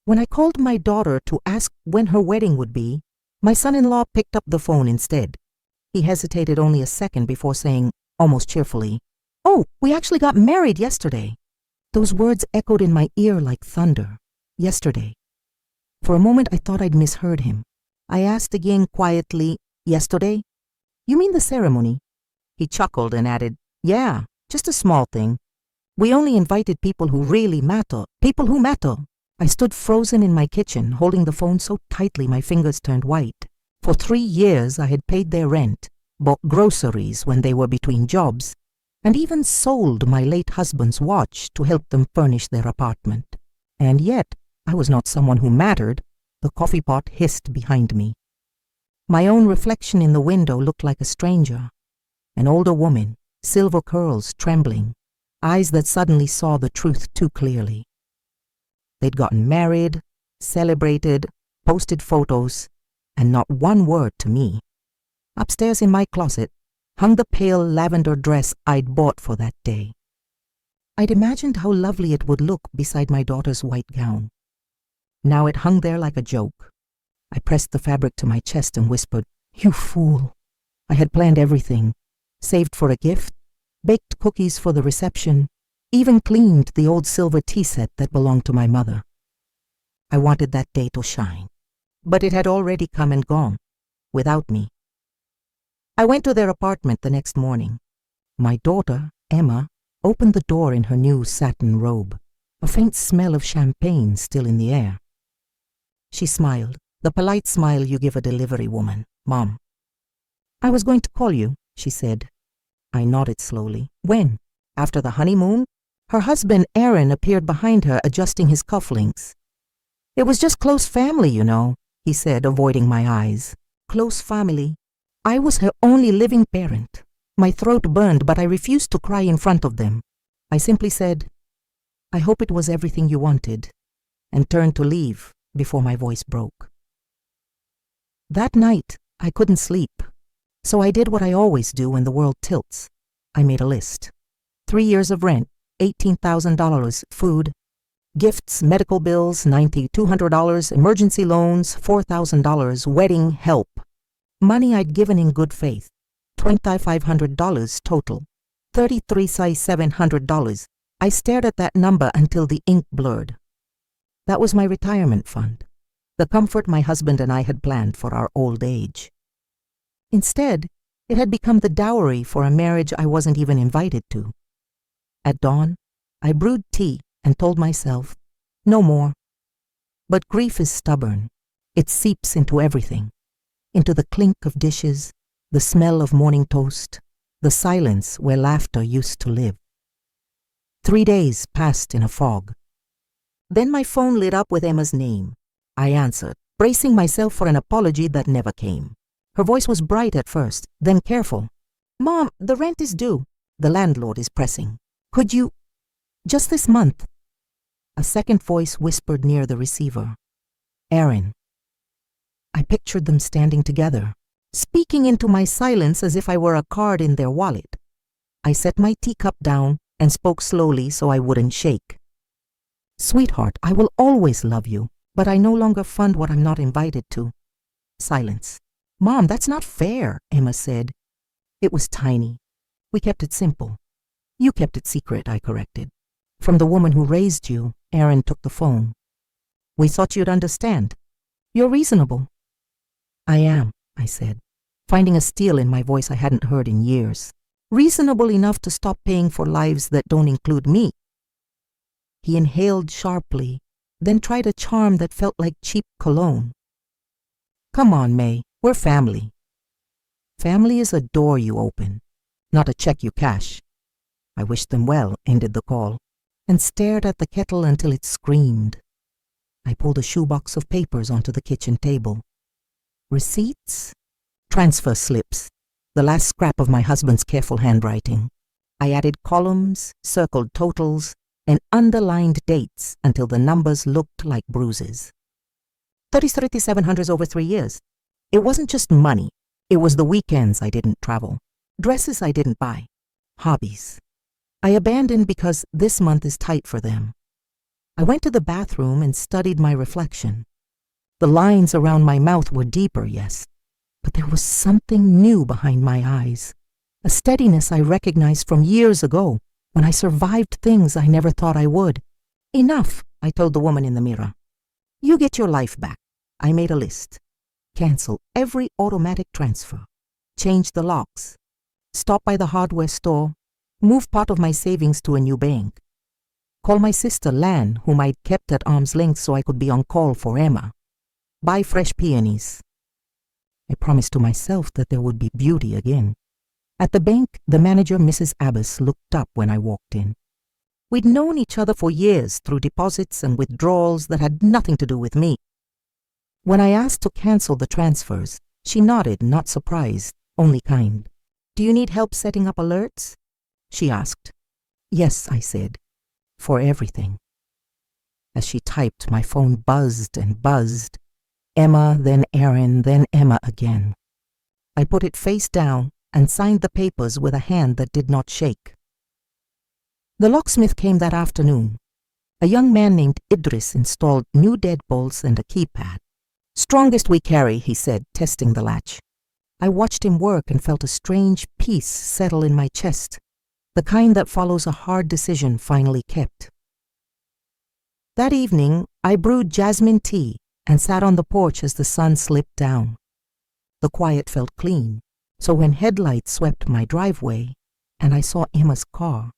When I called my daughter to ask when her wedding would be, my son-in-law picked up the phone instead. He hesitated only a second before saying, almost cheerfully, "Oh, we actually got married yesterday." Those words echoed in my ear like thunder. Yesterday. For a moment I thought I'd misheard him. I asked again quietly, "Yesterday? You mean the ceremony?" He chuckled and added, "Yeah, just a small thing. We only invited people who really matter, people who matter." I stood frozen in my kitchen, holding the phone so tightly my fingers turned white. For 3 years I had paid their rent, bought groceries when they were between jobs, and even sold my late husband's watch to help them furnish their apartment. And yet, I was not someone who mattered. The coffee pot hissed behind me. My own reflection in the window looked like a stranger, an older woman, silver curls trembling, eyes that suddenly saw the truth too clearly. They'd gotten married, celebrated, posted photos, and not one word to me. Upstairs in my closet hung the pale lavender dress I'd bought for that day. I'd imagined how lovely it would look beside my daughter's white gown. Now it hung there like a joke. I pressed the fabric to my chest and whispered, "You fool." I had planned everything, saved for a gift, baked cookies for the reception, even cleaned the old silver tea set that belonged to my mother. I wanted that day to shine, but it had already come and gone, without me. I went to their apartment the next morning. My daughter, Emma, opened the door in her new satin robe, a faint smell of champagne still in the air. She smiled, the polite smile you give a delivery woman, "Mom." "I was going to call you," she said. I nodded slowly. "When? After the honeymoon?" Her husband, Aaron, appeared behind her, adjusting his cufflinks. "It was just close family, you know," he said, avoiding my eyes. Close family. I was her only living parent. My throat burned, but I refused to cry in front of them. I simply said, "I hope it was everything you wanted," and turned to leave before my voice broke. That night, I couldn't sleep, so I did what I always do when the world tilts. I made a list. 3 years of rent, $18,000, food, gifts, medical bills, $9,200, emergency loans, $4,000, wedding help. Money I'd given in good faith, $2,500 total, $33,700. I stared at that number until the ink blurred. That was my retirement fund, the comfort my husband and I had planned for our old age. Instead, it had become the dowry for a marriage I wasn't even invited to. At dawn, I brewed tea and told myself, no more. But grief is stubborn. It seeps into everything, into the clink of dishes, the smell of morning toast, the silence where laughter used to live. 3 days passed in a fog. Then my phone lit up with Emma's name. I answered, bracing myself for an apology that never came. Her voice was bright at first, then careful. "Mom, the rent is due. The landlord is pressing. Could you... just this month?" A second voice whispered near the receiver. "Aaron." I pictured them standing together, speaking into my silence as if I were a card in their wallet. I set my teacup down and spoke slowly so I wouldn't shake. "Sweetheart, I will always love you, but I no longer fund what I'm not invited to." Silence. "Mom, that's not fair," Emma said. "It was tiny. We kept it simple." "You kept it secret," I corrected. "From the woman who raised you." Aaron took the phone. "We thought you'd understand. You're reasonable." "I am," I said, finding a steel in my voice I hadn't heard in years. "Reasonable enough to stop paying for lives that don't include me." He inhaled sharply, then tried a charm that felt like cheap cologne. "Come on, May, we're family." Family is a door you open, not a check you cash. I wished them well, ended the call, and stared at the kettle until it screamed. I pulled a shoebox of papers onto the kitchen table. Receipts? Transfer slips, the last scrap of my husband's careful handwriting. I added columns, circled totals, and underlined dates until the numbers looked like bruises. 3,700 over 3 years. It wasn't just money. It was the weekends I didn't travel, dresses I didn't buy, hobbies I abandoned because this month is tight for them. I went to the bathroom and studied my reflection. The lines around my mouth were deeper, yes, but there was something new behind my eyes, a steadiness I recognized from years ago when I survived things I never thought I would. Enough, I told the woman in the mirror. You get your life back. I made a list. Cancel every automatic transfer. Change the locks. Stop by the hardware store. Move part of my savings to a new bank. Call my sister Lan, whom I'd kept at arm's length so I could be on call for Emma. Buy fresh peonies. I promised to myself that there would be beauty again. At the bank, the manager, Mrs. Abbas, looked up when I walked in. We'd known each other for years through deposits and withdrawals that had nothing to do with me. When I asked to cancel the transfers, she nodded, not surprised, only kind. Do you need help setting up alerts? She asked. Yes, I said. For everything. As she typed, my phone buzzed and buzzed. Emma, then Aaron, then Emma again. I put it face down and signed the papers with a hand that did not shake. The locksmith came that afternoon. A young man named Idris installed new deadbolts and a keypad. Strongest we carry, he said, testing the latch. I watched him work and felt a strange peace settle in my chest, the kind that follows a hard decision finally kept. That evening, I brewed jasmine tea and sat on the porch as the sun slipped down. The quiet felt clean, so when headlights swept my driveway and I saw Emma's car,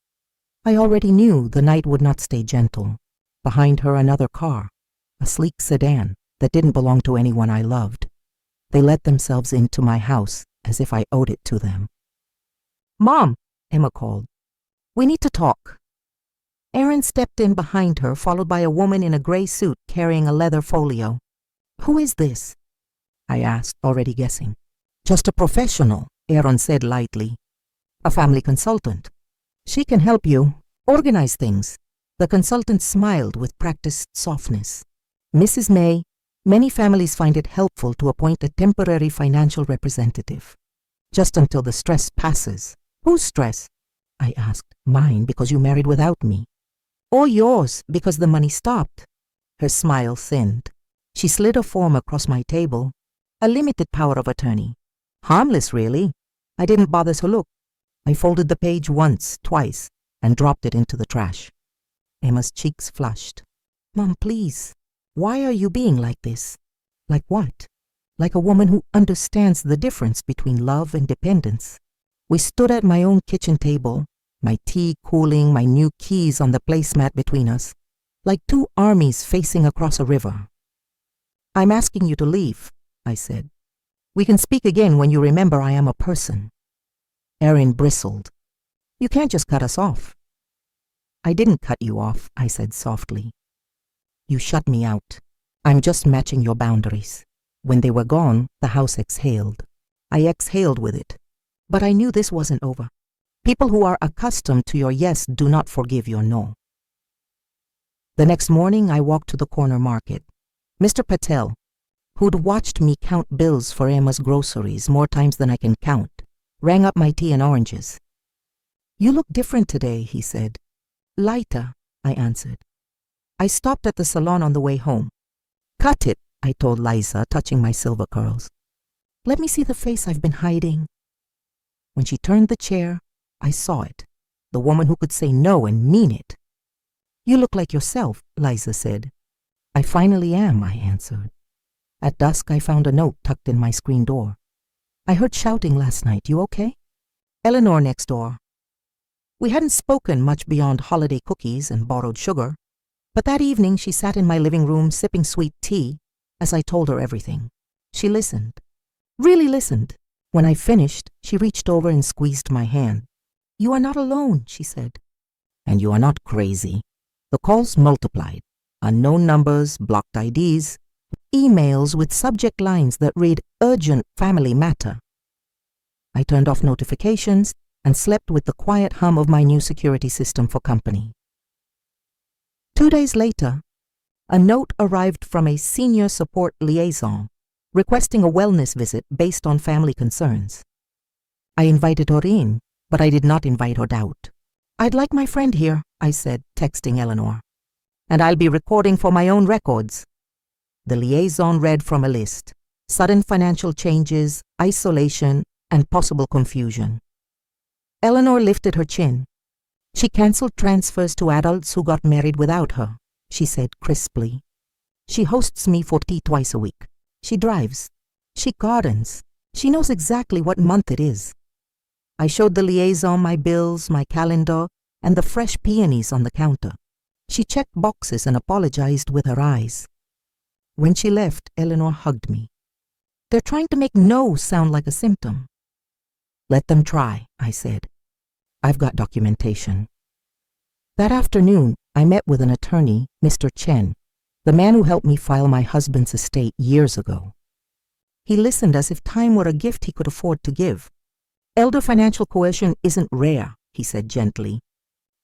I already knew the night would not stay gentle. Behind her, another car, a sleek sedan that didn't belong to anyone I loved. They let themselves into my house as if I owed it to them. Mom, Emma called. We need to talk. Aaron stepped in behind her, followed by a woman in a gray suit carrying a leather folio. Who is this? I asked, already guessing. Just a professional, Aaron said lightly. A family consultant. She can help you organize things. The consultant smiled with practiced softness. Mrs. Mei, many families find it helpful to appoint a temporary financial representative. Just until the stress passes. Whose stress? I asked. Mine, because you married without me. Or yours, because the money stopped. Her smile thinned. She slid a form across my table. A limited power of attorney. Harmless, really. I didn't bother to look. I folded the page once, twice, and dropped it into the trash. Emma's cheeks flushed. Mom, please. Why are you being like this? Like what? Like a woman who understands the difference between love and dependence. We stood at my own kitchen table, my tea cooling, my new keys on the placemat between us, like two armies facing across a river. I'm asking you to leave, I said. We can speak again when you remember I am a person. Aaron bristled. You can't just cut us off. I didn't cut you off, I said softly. You shut me out. I'm just matching your boundaries. When they were gone, the house exhaled. I exhaled with it. But I knew this wasn't over. People who are accustomed to your yes do not forgive your no. The next morning, I walked to the corner market. Mr. Patel, who'd watched me count bills for Emma's groceries more times than I can count, rang up my tea and oranges. You look different today, he said. Lighter, I answered. I stopped at the salon on the way home. Cut it, I told Liza, touching my silver curls. Let me see the face I've been hiding. When she turned the chair, I saw it, the woman who could say no and mean it. You look like yourself, Liza said. I finally am, I answered. At dusk, I found a note tucked in my screen door. I heard shouting last night. You okay? Eleanor next door. We hadn't spoken much beyond holiday cookies and borrowed sugar, but that evening she sat in my living room sipping sweet tea as I told her everything. She listened. Really listened. When I finished, she reached over and squeezed my hand. You are not alone, she said. And you are not crazy. The calls multiplied. Unknown numbers, blocked IDs, emails with subject lines that read urgent family matter. I turned off notifications and slept with the quiet hum of my new security system for company. 2 days later, a note arrived from a senior support liaison requesting a wellness visit based on family concerns. I invited her in, but I did not invite her out. I'd like my friend here, I said, texting Eleanor. and I'll be recording for my own records." The liaison read from a list: sudden financial changes, isolation, and possible confusion. Eleanor lifted her chin. "She canceled transfers to adults who got married without her," she said crisply. "She hosts me for tea twice a week. She drives. She gardens. She knows exactly what month it is." I showed the liaison my bills, my calendar, and the fresh peonies on the counter. She checked boxes and apologized with her eyes. When she left, Eleanor hugged me. "They're trying to make no sound like a symptom." "Let them try," I said. "I've got documentation." That afternoon, I met with an attorney, Mr. Chen, the man who helped me file my husband's estate years ago. He listened as if time were a gift he could afford to give. "Elder financial coercion isn't rare," he said gently.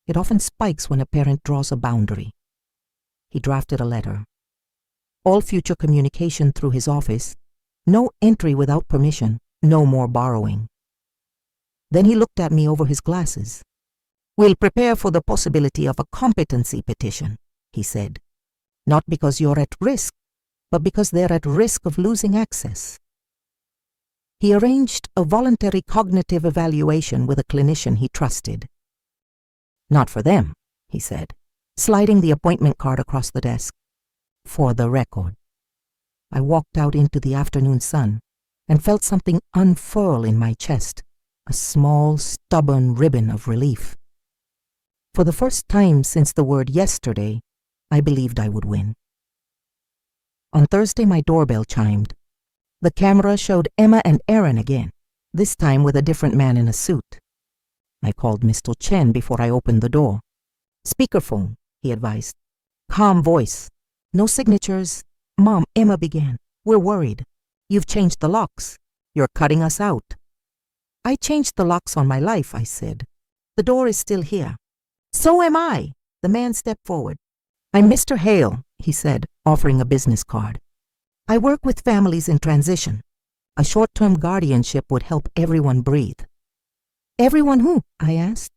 "It often spikes when a parent draws a boundary." He drafted a letter. All future communication through his office, no entry without permission, no more borrowing. Then he looked at me over his glasses. "We'll prepare for the possibility of a competency petition," he said. "Not because you're at risk, but because they're at risk of losing access." He arranged a voluntary cognitive evaluation with a clinician he trusted. "Not for them," he said, sliding the appointment card across the desk. "For the record." I walked out into the afternoon sun and felt something unfurl in my chest, a small, stubborn ribbon of relief. For the first time since the word yesterday, I believed I would win. On Thursday, my doorbell chimed. The camera showed Emma and Aaron again, this time with a different man in a suit. I called Mr. Chen before I opened the door. "Speakerphone," he advised. Calm voice. "No signatures." "Mom," Emma began, "we're worried. You've changed the locks. You're cutting us out." "I changed the locks on my life," I said. "The door is still here." "So am I." The man stepped forward. "I'm Mr. Hale," he said, offering a business card. "I work with families in transition. A short-term guardianship would help everyone breathe." "Everyone who?" I asked.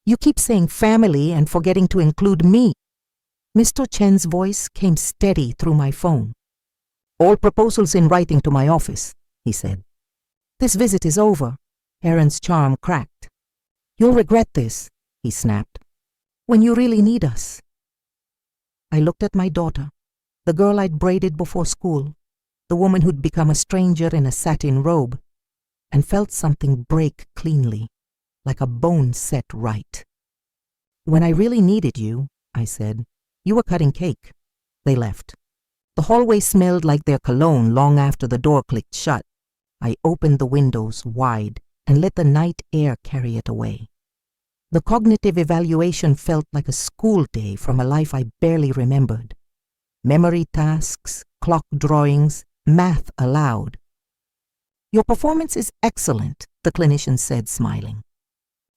"You keep saying family and forgetting to include me." Mr. Chen's voice came steady through my phone. "All proposals in writing to my office," he said. "This visit is over." Aaron's charm cracked. "You'll regret this," he snapped, "when you really need us." I looked at my daughter, the girl I'd braided before school, the woman who'd become a stranger in a satin robe, and felt something break cleanly, like a bone set right. "When I really needed you," I said, "you were cutting cake." They left. The hallway smelled like their cologne long after the door clicked shut. I opened the windows wide and let the night air carry it away. The cognitive evaluation felt like a school day from a life I barely remembered. Memory tasks, clock drawings, math aloud. "Your performance is excellent," the clinician said, smiling.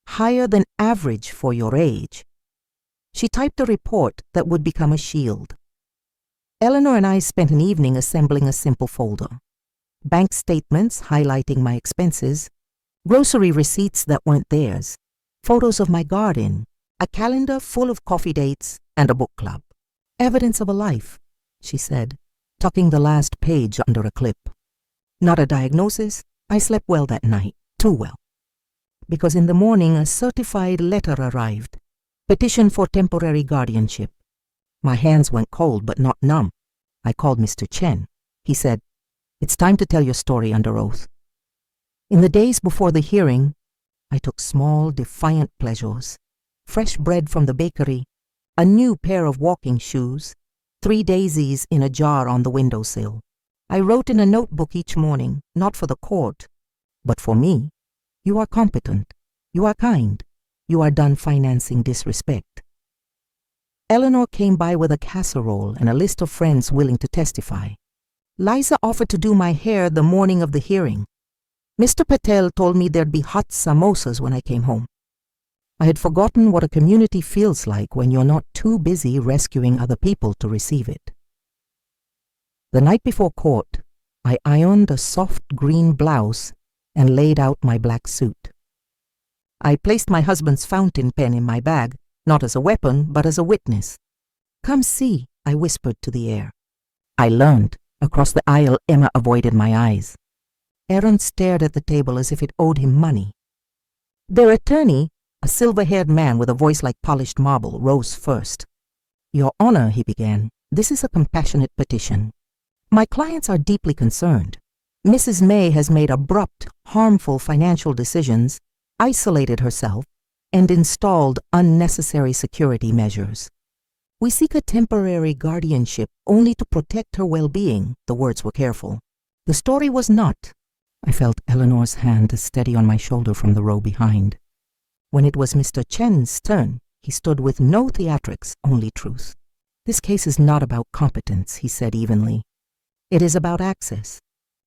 "Higher than average for your age." She typed a report that would become a shield. Eleanor and I spent an evening assembling a simple folder. Bank statements highlighting my expenses, grocery receipts that weren't theirs, photos of my garden, a calendar full of coffee dates, and a book club. "Evidence of a life," she said, tucking the last page under a clip. "Not a diagnosis. I slept well that night, too well. Because in the morning a certified letter arrived. Petition for temporary guardianship. My hands went cold but not numb. I called Mr. Chen. He said, "It's time to tell your story under oath." In the days before the hearing, I took small, defiant pleasures. Fresh bread from the bakery, a new pair of walking shoes, 3 daisies in a jar on the windowsill. I wrote in a notebook each morning, not for the court, but for me. "You are competent. You are kind. You are done financing disrespect." Eleanor came by with a casserole and a list of friends willing to testify. Liza offered to do my hair the morning of the hearing. Mr. Patel told me there'd be hot samosas when I came home. I had forgotten what a community feels like when you're not too busy rescuing other people to receive it. The night before court, I ironed a soft green blouse and laid out my black suit. I placed my husband's fountain pen in my bag, not as a weapon, but as a witness. Come see, I whispered to the air. I learned. Across the aisle, Emma avoided my eyes. Aaron stared at the table as if it owed him money. Their attorney, a silver-haired man with a voice like polished marble, rose first. Your Honor, he began, this is a compassionate petition. My clients are deeply concerned. Mrs. Mei has made abrupt, harmful financial decisions, isolated herself, and installed unnecessary security measures. We seek a temporary guardianship only to protect her well-being, the words were careful. The story was not. I felt Eleanor's hand steady on my shoulder from the row behind. When it was Mr. Chen's turn, he stood with no theatrics, only truth. This case is not about competence, he said evenly. It is about access.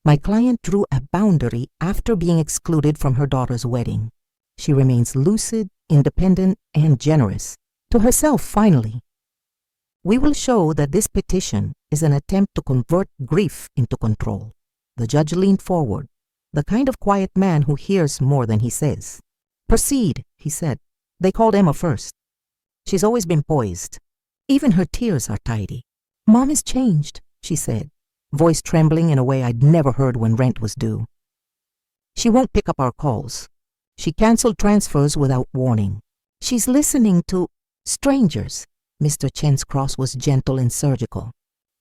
My client drew a boundary after being excluded from her daughter's wedding. She remains lucid, independent, and generous. To herself, finally. We will show that this petition is an attempt to convert grief into control. The judge leaned forward, the kind of quiet man who hears more than he says. Proceed, he said. They called Emma first. She's always been poised. Even her tears are tidy. Mom is changed, she said, voice trembling in a way I'd never heard when rent was due. She won't pick up our calls. She canceled transfers without warning. She's listening to strangers. Mr. Chen's cross was gentle and surgical.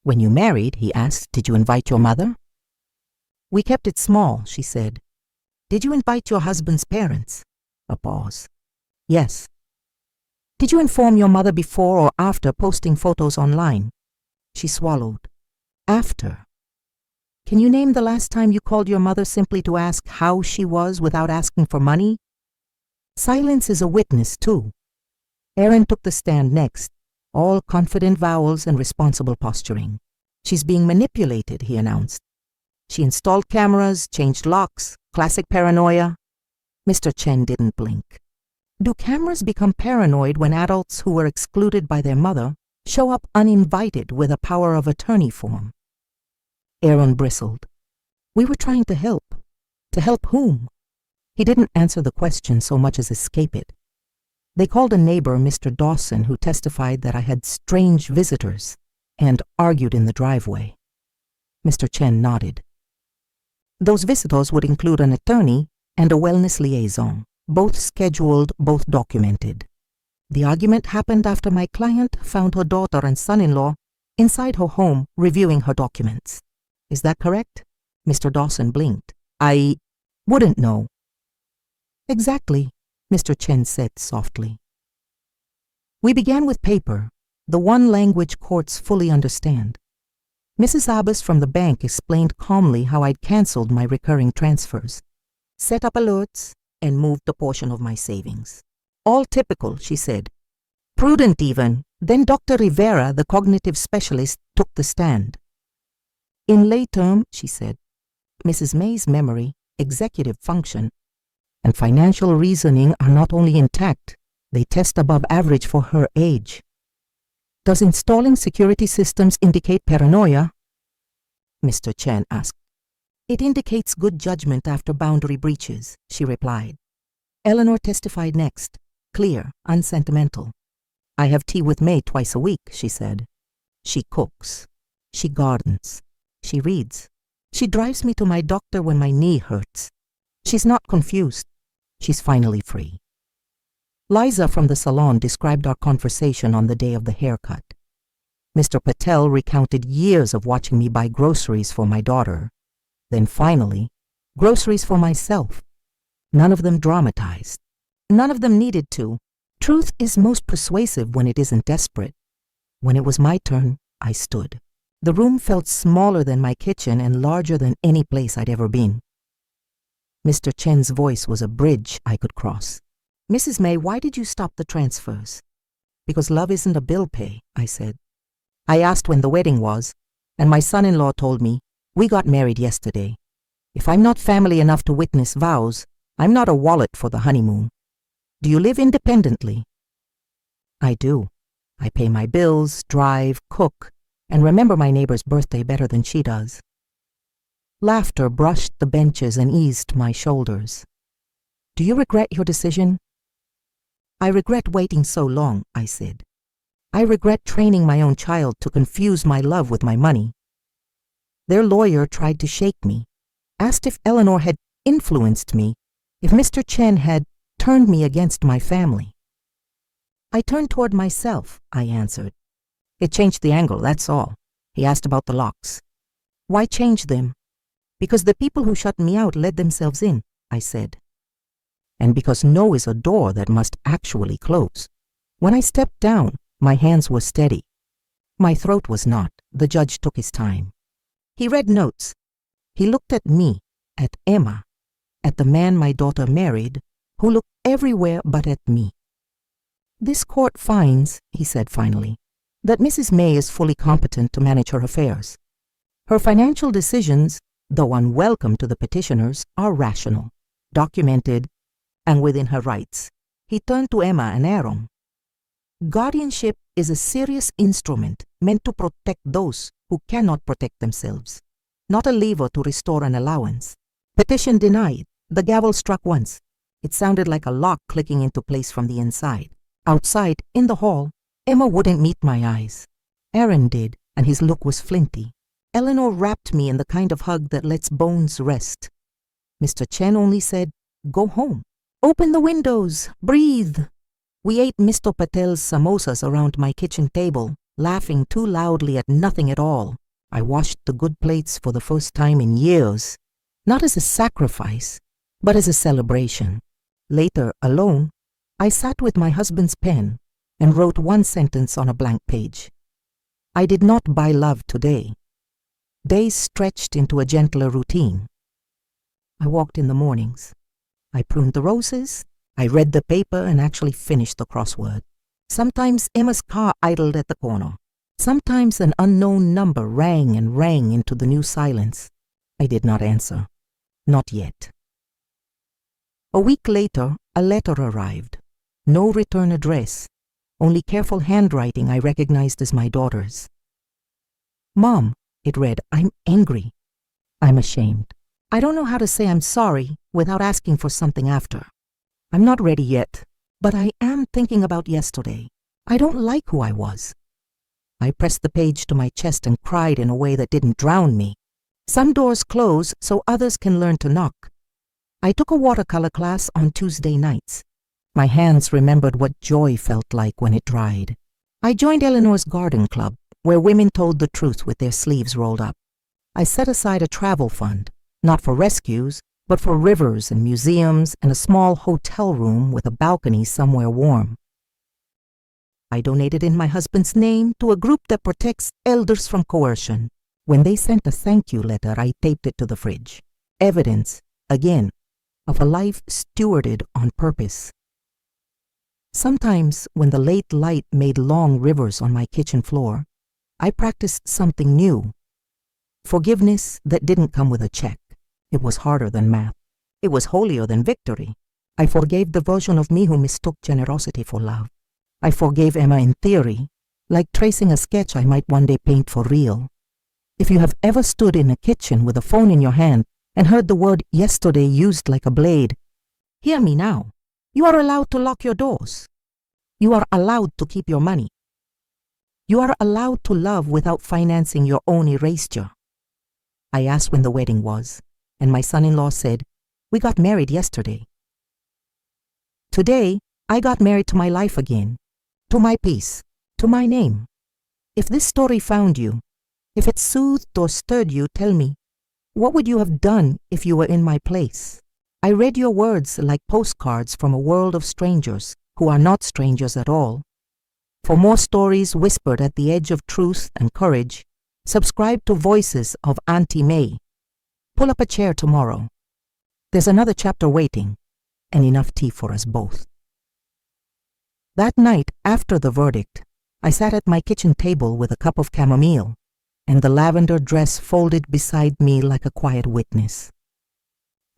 When you married, he asked, did you invite your mother? We kept it small, she said. Did you invite your husband's parents? A pause. Yes. Did you inform your mother before or after posting photos online? She swallowed. After. Can you name the last time you called your mother simply to ask how she was without asking for money? Silence is a witness, too. Aaron took the stand next, all confident vowels and responsible posturing. She's being manipulated, he announced. She installed cameras, changed locks, classic paranoia. Mr. Chen didn't blink. Do cameras become paranoid when adults who were excluded by their mother show up uninvited with a power of attorney form? Aaron bristled. We were trying to help. To help whom? He didn't answer the question so much as escape it. They called a neighbor, Mr. Dawson, who testified that I had strange visitors and argued in the driveway. Mr. Chen nodded. Those visitors would include an attorney and a wellness liaison, both scheduled, both documented. The argument happened after my client found her daughter and son-in-law inside her home reviewing her documents. Is that correct? Mr. Dawson blinked. I wouldn't know. Exactly, Mr. Chen said softly. We began with paper, the one language courts fully understand. Mrs. Abbas from the bank explained calmly how I'd canceled my recurring transfers, set up alerts, and moved a portion of my savings. All typical, she said. Prudent even. Then Dr. Rivera, the cognitive specialist, took the stand. In lay term, she said, Mrs. Mei's memory, executive function, and financial reasoning are not only intact, they test above average for her age. Does installing security systems indicate paranoia? Mr. Chen asked. It indicates good judgment after boundary breaches, she replied. Eleanor testified next, clear, unsentimental. I have tea with May twice a week, she said. She cooks. She gardens. She reads. She drives me to my doctor when my knee hurts. She's not confused. She's finally free. Liza from the salon described our conversation on the day of the haircut. Mr. Patel recounted years of watching me buy groceries for my daughter. Then finally, groceries for myself. None of them dramatized. None of them needed to. Truth is most persuasive when it isn't desperate. When it was my turn, I stood. The room felt smaller than my kitchen and larger than any place I'd ever been. Mr. Chen's voice was a bridge I could cross. Mrs. Mei, why did you stop the transfers? Because love isn't a bill pay, I said. I asked when the wedding was, and my son-in-law told me, we got married yesterday. If I'm not family enough to witness vows, I'm not a wallet for the honeymoon. Do you live independently? I do. I pay my bills, drive, cook, and remember my neighbor's birthday better than she does. Laughter brushed the benches and eased my shoulders. Do you regret your decision? I regret waiting so long, I said. I regret training my own child to confuse my love with my money. Their lawyer tried to shake me, asked if Eleanor had influenced me, if Mr. Chen had turned me against my family. I turned toward myself, I answered. It changed the angle, that's all. He asked about the locks. Why change them? Because the people who shut me out let themselves in, I said. And because no is a door that must actually close. When I stepped down, my hands were steady. My throat was not. The judge took his time. He read notes. He looked at me, at Emma, at the man my daughter married, who looked everywhere but at me. This court finds, he said finally, that Mrs. Mei is fully competent to manage her affairs. Her financial decisions, though unwelcome to the petitioners, are rational, documented, and within her rights. He turned to Emma and Aaron. Guardianship is a serious instrument meant to protect those who cannot protect themselves, not a lever to restore an allowance. Petition denied. The gavel struck once. It sounded like a lock clicking into place from the inside. Outside, in the hall, Emma wouldn't meet my eyes. Aaron did, and his look was flinty. Eleanor wrapped me in the kind of hug that lets bones rest. Mr. Chen only said, "Go home. Open the windows. Breathe." We ate Mr. Patel's samosas around my kitchen table, laughing too loudly at nothing at all. I washed the good plates for the first time in years, not as a sacrifice, but as a celebration. Later, alone, I sat with my husband's pen and wrote one sentence on a blank page. I did not buy love today. Days stretched into a gentler routine. I walked in the mornings. I pruned the roses. I read the paper and actually finished the crossword. Sometimes Emma's car idled at the corner. Sometimes an unknown number rang and rang into the new silence. I did not answer. Not yet. A week later, a letter arrived. No return address. Only careful handwriting I recognized as my daughter's. "Mom," it read, "I'm angry. I'm ashamed. I don't know how to say I'm sorry without asking for something after. I'm not ready yet, but I am thinking about yesterday. I don't like who I was." I pressed the page to my chest and cried in a way that didn't drown me. Some doors close so others can learn to knock. I took a watercolor class on Tuesday nights. My hands remembered what joy felt like when it dried. I joined Eleanor's garden club, where women told the truth with their sleeves rolled up. I set aside a travel fund, not for rescues, but for rivers and museums and a small hotel room with a balcony somewhere warm. I donated in my husband's name to a group that protects elders from coercion. When they sent a thank you letter, I taped it to the fridge. Evidence, again, of a life stewarded on purpose. Sometimes, when the late light made long rivers on my kitchen floor, I practiced something new. Forgiveness that didn't come with a check. It was harder than math. It was holier than victory. I forgave the version of me who mistook generosity for love. I forgave Emma in theory, like tracing a sketch I might one day paint for real. If you have ever stood in a kitchen with a phone in your hand and heard the word yesterday used like a blade, hear me now. You are allowed to lock your doors. You are allowed to keep your money. You are allowed to love without financing your own erasure. I asked when the wedding was, and my son-in-law said, "We got married yesterday." Today, I got married to my life again, to my peace, to my name. If this story found you, if it soothed or stirred you, tell me, what would you have done if you were in my place? I read your words like postcards from a world of strangers who are not strangers at all. For more stories whispered at the edge of truth and courage, subscribe to Voices of Auntie Mei. Pull up a chair tomorrow. There's another chapter waiting, and enough tea for us both. That night, after the verdict, I sat at my kitchen table with a cup of chamomile, and the lavender dress folded beside me like a quiet witness.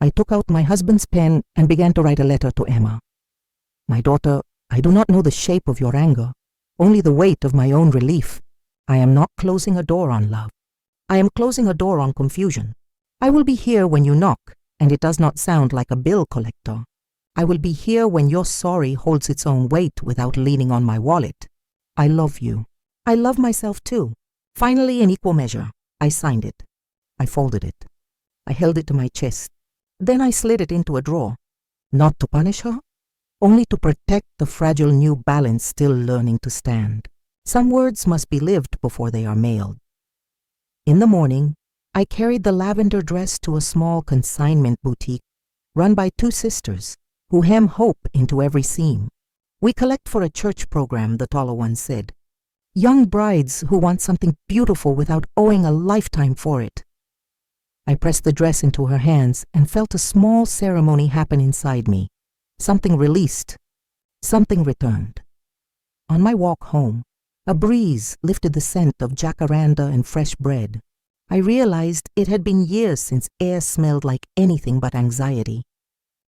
I took out my husband's pen and began to write a letter to Emma. "My daughter, I do not know the shape of your anger, only the weight of my own relief. I am not closing a door on love. I am closing a door on confusion. I will be here when you knock, and it does not sound like a bill collector. I will be here when your sorry holds its own weight without leaning on my wallet. I love you. I love myself too. Finally, in equal measure, I signed it. I folded it. I held it to my chest. Then I slid it into a drawer. Not to punish her, only to protect the fragile new balance still learning to stand. Some words must be lived before they are mailed. In the morning, I carried the lavender dress to a small consignment boutique run by two sisters who hem hope into every seam. We collect for a church program, the taller one said. Young brides who want something beautiful without owing a lifetime for it. I pressed the dress into her hands and felt a small ceremony happen inside me. Something released. Something returned. On my walk home, a breeze lifted the scent of jacaranda and fresh bread. I realized it had been years since air smelled like anything but anxiety.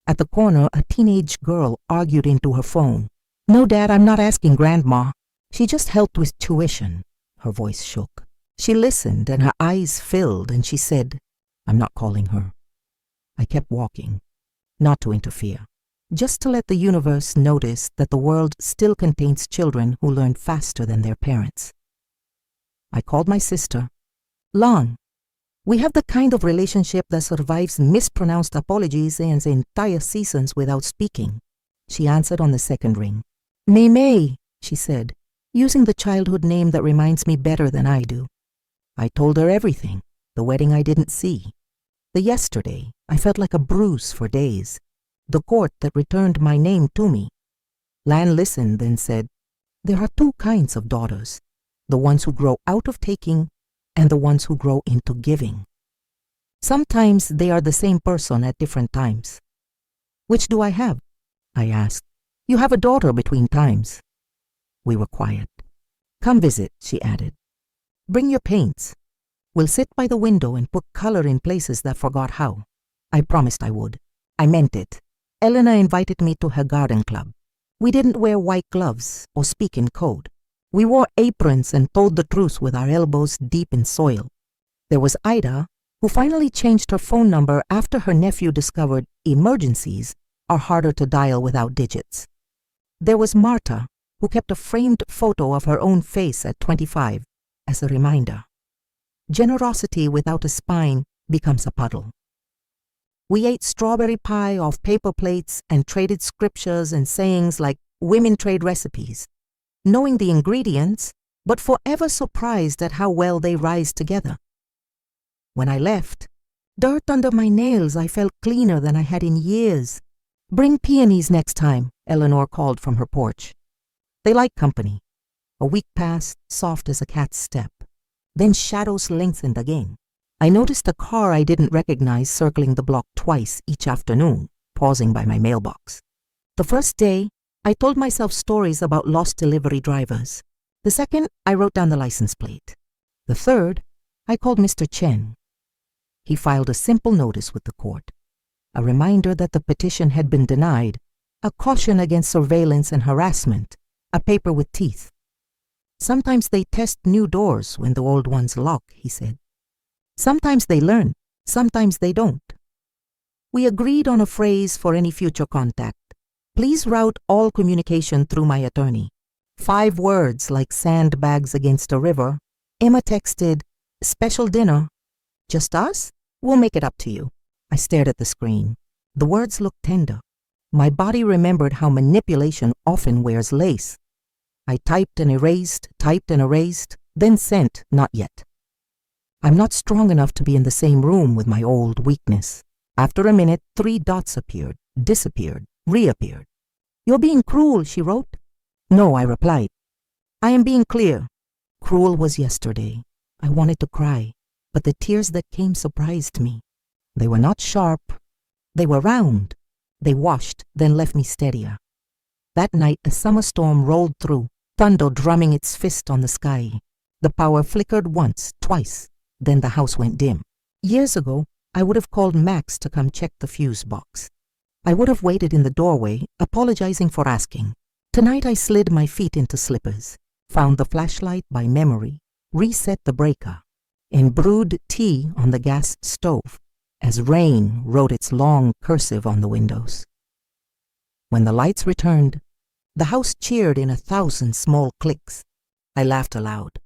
At the corner, a teenage girl argued into her phone. No, Dad, I'm not asking Grandma. She just helped with tuition. Her voice shook. She listened and her eyes filled and she said, I'm not calling her. I kept walking, not to interfere, just to let the universe notice that the world still contains children who learn faster than their parents. I called my sister. Lon, we have the kind of relationship that survives mispronounced apologies and entire seasons without speaking. She answered on the second ring. Mei, she said, using the childhood name that reminds me better than I do. I told her everything, the wedding I didn't see. The yesterday I felt like a bruise for days, the court that returned my name to me. Lan listened, then said, there are two kinds of daughters, the ones who grow out of taking and the ones who grow into giving. Sometimes they are the same person at different times. Which do I have? I asked. You have a daughter between times. We were quiet. Come visit, she added. Bring your paints. We'll sit by the window and put color in places that forgot how. I promised I would. I meant it. Elena invited me to her garden club. We didn't wear white gloves or speak in code. We wore aprons and told the truth with our elbows deep in soil. There was Ida, who finally changed her phone number after her nephew discovered emergencies are harder to dial without digits. There was Marta, who kept a framed photo of her own face at 25 as a reminder. Generosity without a spine becomes a puddle. We ate strawberry pie off paper plates and traded scriptures and sayings like women trade recipes, knowing the ingredients, but forever surprised at how well they rise together. When I left, dirt under my nails, I felt cleaner than I had in years. Bring peonies next time, Eleanor called from her porch. They like company. A week passed, soft as a cat's step. Then shadows lengthened again. I noticed a car I didn't recognize circling the block twice each afternoon, pausing by my mailbox. The first day, I told myself stories about lost delivery drivers. The second, I wrote down the license plate. The third, I called Mr. Chen. He filed a simple notice with the court, a reminder that the petition had been denied, a caution against surveillance and harassment, a paper with teeth. Sometimes they test new doors when the old ones lock, he said. Sometimes they learn, sometimes they don't. We agreed on a phrase for any future contact. Please route all communication through my attorney. 5 words like sandbags against a river. Emma texted, special dinner. Just us? We'll make it up to you. I stared at the screen. The words looked tender. My body remembered how manipulation often wears lace. I typed and erased, then sent, not yet. I'm not strong enough to be in the same room with my old weakness. After a minute, 3 dots appeared, disappeared, reappeared. You're being cruel, she wrote. No, I replied. I am being clear. Cruel was yesterday. I wanted to cry, but the tears that came surprised me. They were not sharp. They were round. They washed, then left me steadier. That night, a summer storm rolled through, thunder drumming its fist on the sky. The power flickered once, twice, then the house went dim. Years ago, I would have called Max to come check the fuse box. I would have waited in the doorway, apologizing for asking. Tonight I slid my feet into slippers, found the flashlight by memory, reset the breaker, and brewed tea on the gas stove as rain wrote its long cursive on the windows. When the lights returned, the house cheered in 1,000 small clicks. I laughed aloud.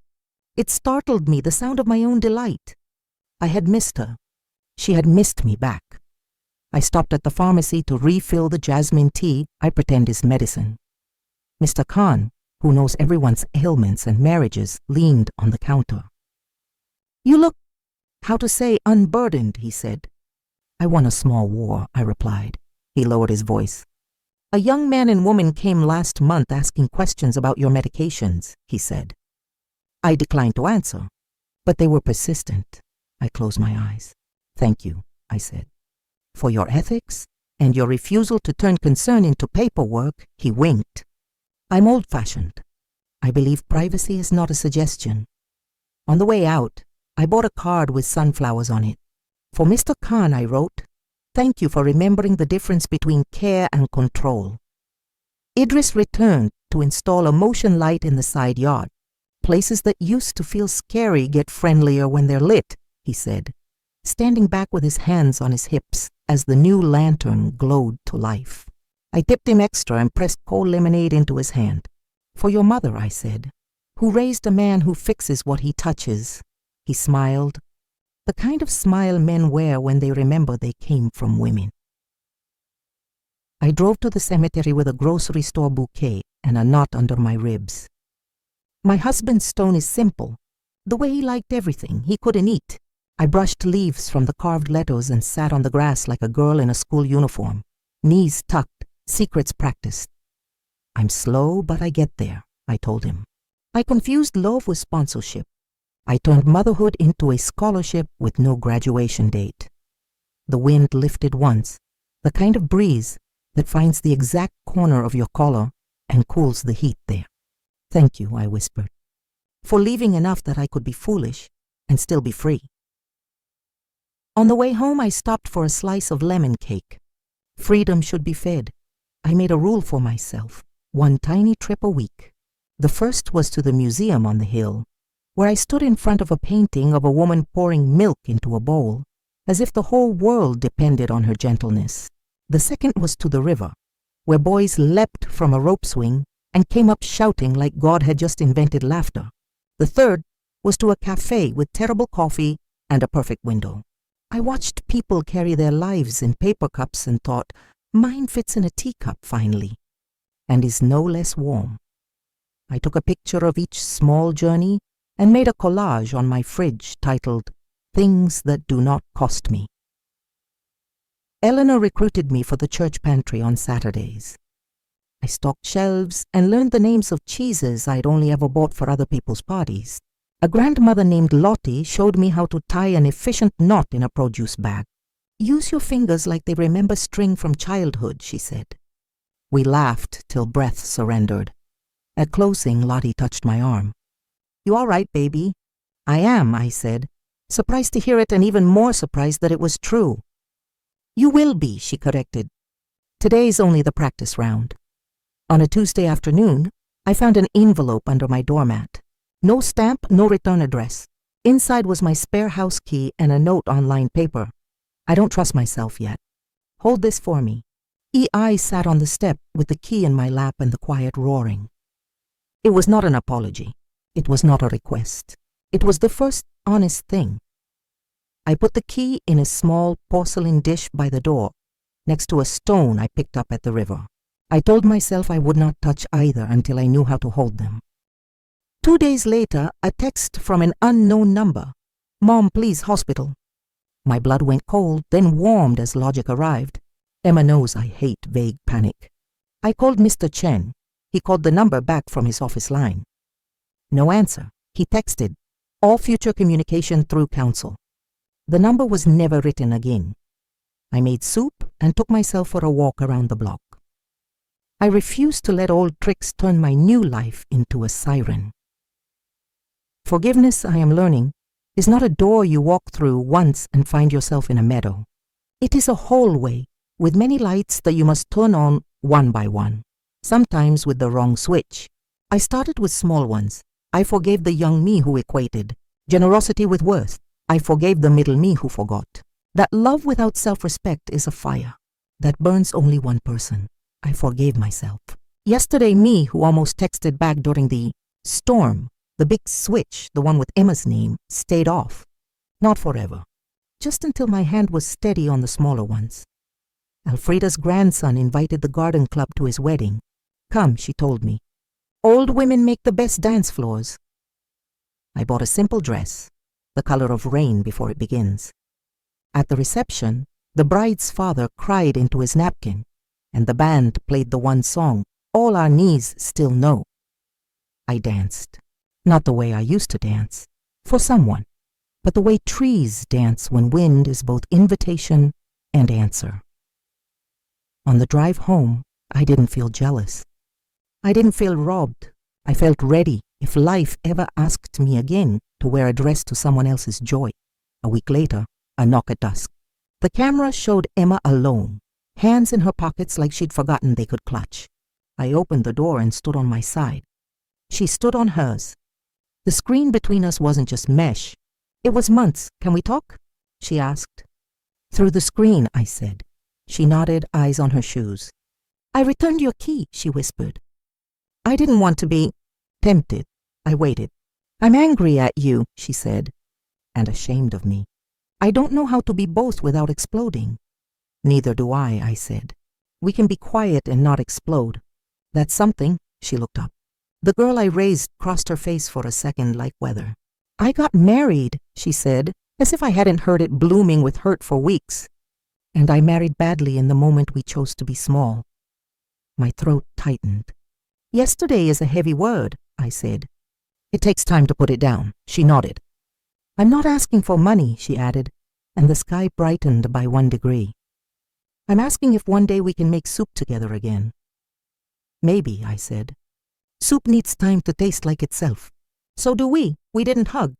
It startled me, the sound of my own delight. I had missed her. She had missed me back. I stopped at the pharmacy to refill the jasmine tea I pretend is medicine. Mr. Khan, who knows everyone's ailments and marriages, leaned on the counter. "You look, how to say, unburdened," he said. "I won a small war," I replied. He lowered his voice. "A young man and woman came last month asking questions about your medications," he said. I declined to answer, but they were persistent. I closed my eyes. "Thank you," I said. "For your ethics and your refusal to turn concern into paperwork," he winked. "I'm old-fashioned. I believe privacy is not a suggestion." On the way out, I bought a card with sunflowers on it. "For Mr. Khan," I wrote, "thank you for remembering the difference between care and control." Idris returned to install a motion light in the side yard. "Places that used to feel scary get friendlier when they're lit," he said, standing back with his hands on his hips as the new lantern glowed to life. I tipped him extra and pressed cold lemonade into his hand. "For your mother," I said, "who raised a man who fixes what he touches." He smiled, the kind of smile men wear when they remember they came from women. I drove to the cemetery with a grocery store bouquet and a knot under my ribs. My husband's stone is simple, the way he liked everything. He couldn't eat. I brushed leaves from the carved letters and sat on the grass like a girl in a school uniform, knees tucked, secrets practiced. "I'm slow, but I get there," I told him. I confused love with sponsorship. I turned motherhood into a scholarship with no graduation date. The wind lifted once, the kind of breeze that finds the exact corner of your collar and cools the heat there. "Thank you," I whispered, "for leaving enough that I could be foolish and still be free." On the way home, I stopped for a slice of lemon cake. Freedom should be fed. I made a rule for myself, one tiny trip a week. The first was to the museum on the hill, where I stood in front of a painting of a woman pouring milk into a bowl, as if the whole world depended on her gentleness. The second was to the river, where boys leapt from a rope swing and came up shouting like God had just invented laughter. The third was to a cafe with terrible coffee and a perfect window. I watched people carry their lives in paper cups and thought, mine fits in a teacup finally, and is no less warm. I took a picture of each small journey and made a collage on my fridge titled, "Things That Do Not Cost Me." Eleanor recruited me for the church pantry on Saturdays. I stocked shelves and learned the names of cheeses I'd only ever bought for other people's parties. A grandmother named Lottie showed me how to tie an efficient knot in a produce bag. "Use your fingers like they remember string from childhood," she said. We laughed till breath surrendered. At closing, Lottie touched my arm. "You all right, baby?" "I am," I said, surprised to hear it and even more surprised that it was true. "You will be," she corrected. "Today's only the practice round." On a Tuesday afternoon, I found an envelope under my doormat. No stamp, no return address. Inside was my spare house key and a note on lined paper. "I don't trust myself yet. Hold this for me." E.I. sat on the step with the key in my lap and the quiet roaring. It was not an apology. It was not a request. It was the first honest thing. I put the key in a small porcelain dish by the door, next to a stone I picked up at the river. I told myself I would not touch either until I knew how to hold them. 2 days later, a text from an unknown number. "Mom, please, hospital." My blood went cold, then warmed as logic arrived. Emma knows I hate vague panic. I called Mr. Chen. He called the number back from his office line. No answer. He texted, "All future communication through council." The number was never written again. I made soup and took myself for a walk around the block. I refused to let old tricks turn my new life into a siren. Forgiveness, I am learning, is not a door you walk through once and find yourself in a meadow. It is a hallway with many lights that you must turn on one by one, sometimes with the wrong switch. I started with small ones. I forgave the young me who equated generosity with worth. I forgave the middle me who forgot that love without self-respect is a fire that burns only one person. I forgave myself. Yesterday, me, who almost texted back during the storm, The big switch, the one with Emma's name, stayed off. Not forever. Just until my hand was steady on the smaller ones. Alfreda's grandson invited the garden club to his wedding. Come, she told me. Old women make the best dance floors. I bought a simple dress, the color of rain before it begins. At the reception, the bride's father cried into his napkin, and the band played the one song all our knees still know. I danced, not the way I used to dance, for someone, but the way trees dance when wind is both invitation and answer. On the drive home, I didn't feel jealous. I didn't feel robbed. I felt ready if life ever asked me again to wear a dress to someone else's joy. A week later, a knock at dusk. The camera showed Emma alone, hands in her pockets like she'd forgotten they could clutch. I opened the door and stood on my side. She stood on hers. The screen between us wasn't just mesh. It was months. Can we talk? She asked. Through the screen, I said. She nodded, eyes on her shoes. I returned your key, she whispered. I didn't want to be tempted. I waited. I'm angry at you, she said, and ashamed of me. I don't know how to be both without exploding. Neither do I said. We can be quiet and not explode. That's something, she looked up. The girl I raised crossed her face for a second like weather. I got married, she said, as if I hadn't heard it blooming with hurt for weeks. And I married badly in the moment we chose to be small. My throat tightened. Yesterday is a heavy word, I said. It takes time to put it down, she nodded. I'm not asking for money, she added, and the sky brightened by 1 degree. I'm asking if one day we can make soup together again. Maybe, I said. Soup needs time to taste like itself. So do we. We didn't hug.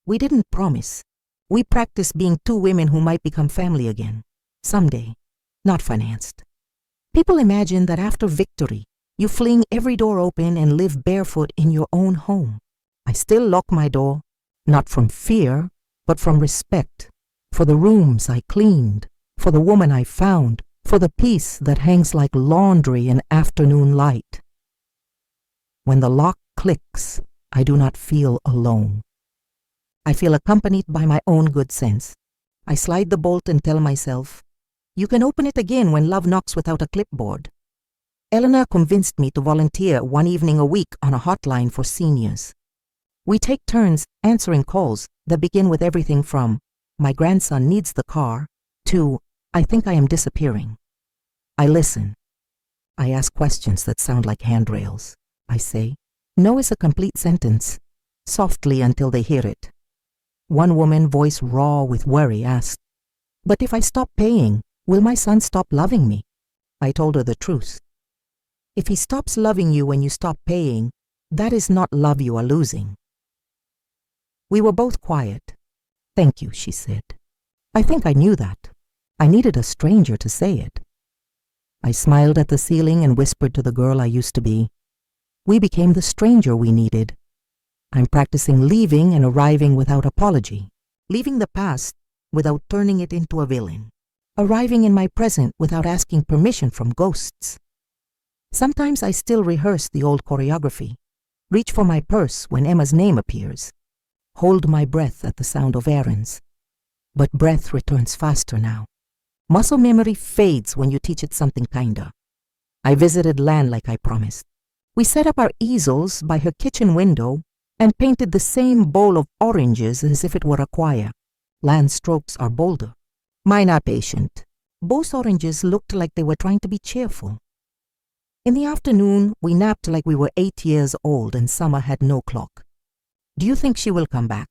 We didn't promise. We practiced being two women who might become family again. Someday. Not financed. People imagine that after victory, you fling every door open and live barefoot in your own home. I still lock my door, not from fear, but from respect, for the rooms I cleaned, for the woman I found, for the peace that hangs like laundry in afternoon light. When the lock clicks, I do not feel alone. I feel accompanied by my own good sense. I slide the bolt and tell myself, you can open it again when love knocks without a clipboard. Eleanor convinced me to volunteer 1 evening a week on a hotline for seniors. We take turns answering calls that begin with everything from, my grandson needs the car, to, I think I am disappearing. I listen. I ask questions that sound like handrails. I say, no is a complete sentence, softly until they hear it. One woman, voice raw with worry, asked, but if I stop paying, will my son stop loving me? I told her the truth. If he stops loving you when you stop paying, that is not love you are losing. We were both quiet. Thank you, she said. I think I knew that. I needed a stranger to say it. I smiled at the ceiling and whispered to the girl I used to be. We became the stranger we needed. I'm practicing leaving and arriving without apology, leaving the past without turning it into a villain, arriving in my present without asking permission from ghosts. Sometimes I still rehearse the old choreography, reach for my purse when Emma's name appears, hold my breath at the sound of errands. But breath returns faster now. Muscle memory fades when you teach it something kinder. I visited Lan like I promised. We set up our easels by her kitchen window and painted the same bowl of oranges as if it were a choir. Lan's strokes are bolder. Mine are patient. Both oranges looked like they were trying to be cheerful. In the afternoon, we napped like we were 8 years old and summer had no clock. Do you think she will come back?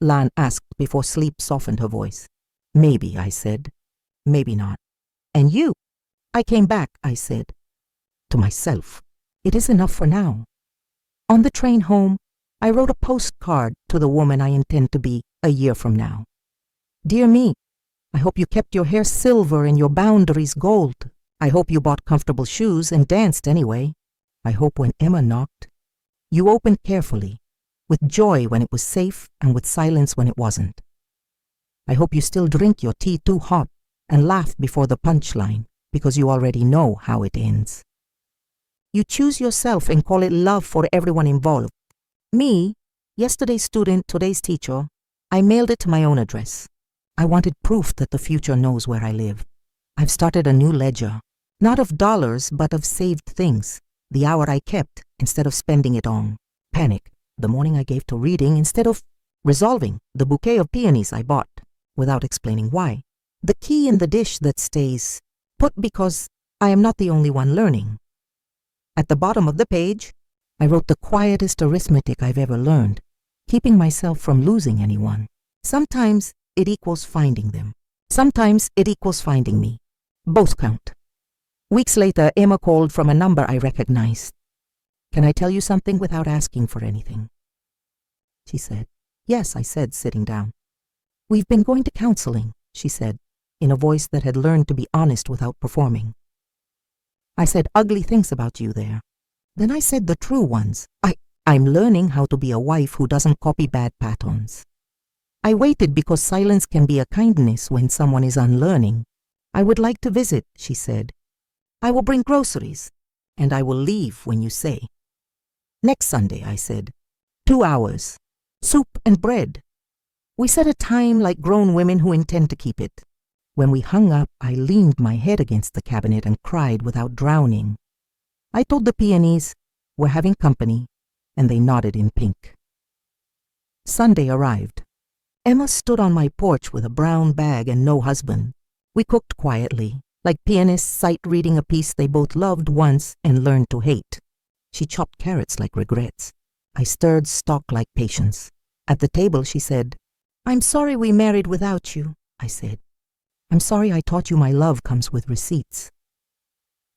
Lan asked before sleep softened her voice. Maybe, I said. Maybe not. And you? I came back, I said. To myself. It is enough for now. On the train home, I wrote a postcard to the woman I intend to be a year from now. Dear me, I hope you kept your hair silver and your boundaries gold. I hope you bought comfortable shoes and danced anyway. I hope when Emma knocked, you opened carefully, with joy when it was safe and with silence when it wasn't. I hope you still drink your tea too hot and laugh before the punchline because you already know how it ends. You choose yourself and call it love for everyone involved. Me, yesterday's student, today's teacher, I mailed it to my own address. I wanted proof that the future knows where I live. I've started a new ledger, not of dollars, but of saved things, the hour I kept instead of spending it on panic, the morning I gave to reading instead of resolving, the bouquet of peonies I bought without explaining why, the key in the dish that stays put because I am not the only one learning. At the bottom of the page, I wrote the quietest arithmetic I've ever learned, keeping myself from losing anyone. Sometimes it equals finding them. Sometimes it equals finding me. Both count. Weeks later, Emma called from a number I recognized. "Can I tell you something without asking for anything?" She said. "Yes," I said, sitting down. "We've been going to counseling," she said, in a voice that had learned to be honest without performing. "I said ugly things about you there. Then I said the true ones. I'm learning how to be a wife who doesn't copy bad patterns. I waited because silence can be a kindness when someone is unlearning. I would like to visit," she said. "I will bring groceries, and I will leave when you say." "Next Sunday," I said. 2 hours. Soup and bread. We set a time like grown women who intend to keep it. When we hung up, I leaned my head against the cabinet and cried without drowning. I told the peonies, "We're having company," and they nodded in pink. Sunday arrived. Emma stood on my porch with a brown bag and no husband. We cooked quietly, like pianists sight-reading a piece they both loved once and learned to hate. She chopped carrots like regrets. I stirred stock like patience. At the table she said, "I'm sorry we married without you," I said. "I'm sorry I taught you my love comes with receipts."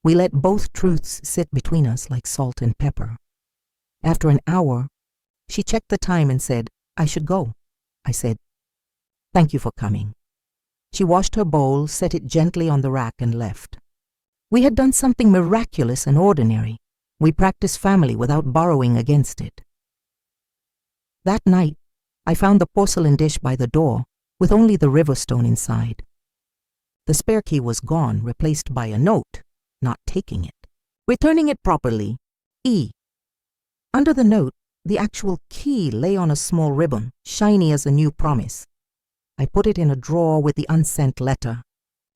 We let both truths sit between us like salt and pepper. After an hour, she checked the time and said, "I should go." I said, "Thank you for coming." She washed her bowl, set it gently on the rack, and left. We had done something miraculous and ordinary. We practiced family without borrowing against it. That night, I found the porcelain dish by the door, with only the river stone inside. The spare key was gone, replaced by a note, not taking it. Returning it properly, E. Under the note, the actual key lay on a small ribbon, shiny as a new promise. I put it in a drawer with the unsent letter.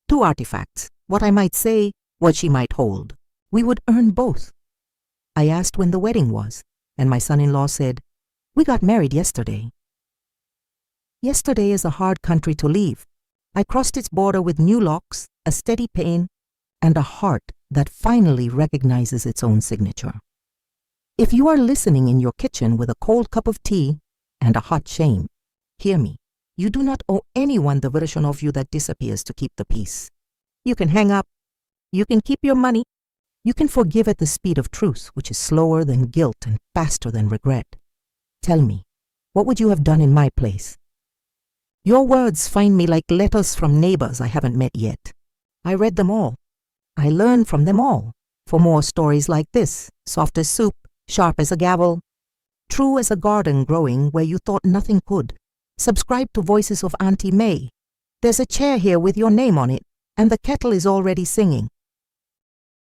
2 artifacts, what I might say, what she might hold. We would earn both. I asked when the wedding was, and my son-in-law said, "We got married yesterday." Yesterday is a hard country to leave. I crossed its border with new locks, a steady pain, and a heart that finally recognizes its own signature. If you are listening in your kitchen with a cold cup of tea and a hot shame, hear me. You do not owe anyone the version of you that disappears to keep the peace. You can hang up. You can keep your money. You can forgive at the speed of truth, which is slower than guilt and faster than regret. Tell me, what would you have done in my place? Your words find me like letters from neighbors I haven't met yet. I read them all. I learned from them all. For more stories like this, soft as soup, sharp as a gavel, true as a garden growing where you thought nothing could, subscribe to Voices of Auntie Mei. There's a chair here with your name on it, and the kettle is already singing.